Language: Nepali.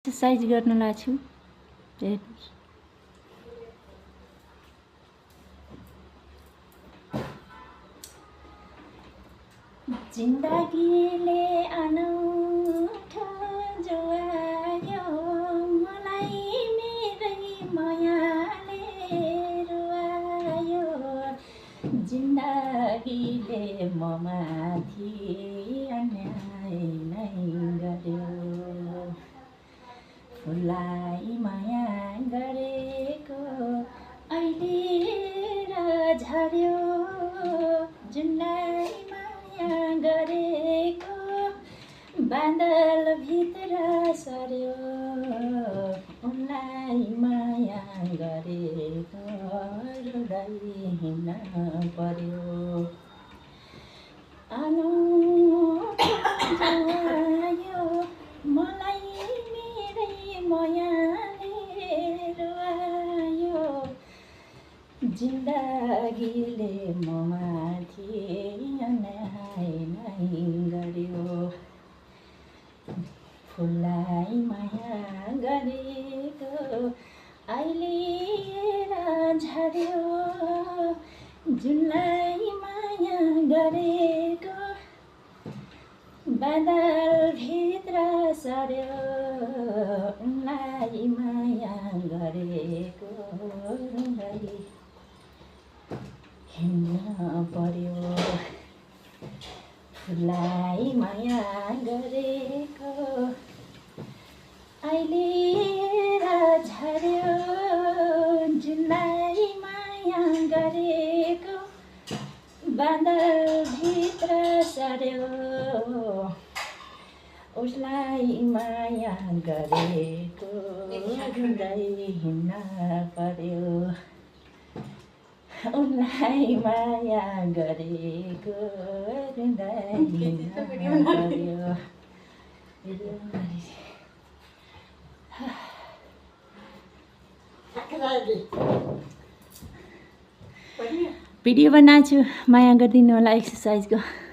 एक्सरसाइज गर्न लाग्छु हेर्नुहोस् जिन्दगीले अनौठो जुवायो मलाई मेरै मायाले रुवायो जिन्दगीले ममाथि अन्याय नै गर्यो फुललाई माया गरेको अहिले झर्यो जुनलाई माया गरेको बादलभित्र सर्यो उनलाई माया गरेको रुँदै हिँड्न पर्यो अनौठो जुवायो मलाई मेरै मायाले रुवायो जिन्दगीले ममाथि अन्याय नै गर्यो फुललाई माया गरेको अहिले झर्यो जुनलाई माया गरेको बादलभित्र सर्यो उनलाई माया गरेको रुँदै हिँड्न पर्यो फुललाई माया गरेको अहिले झर्यो जुनलाई माया गरेको बादलभित्र सर्यो उसलाई माया गरेको रुँदै हिँड्न पर्यो उनलाई माया गरेको रुँदै हिँड्न पर्यो भिडियो बनाएको छु माया गरिदिनु होला एक्सर्साइजको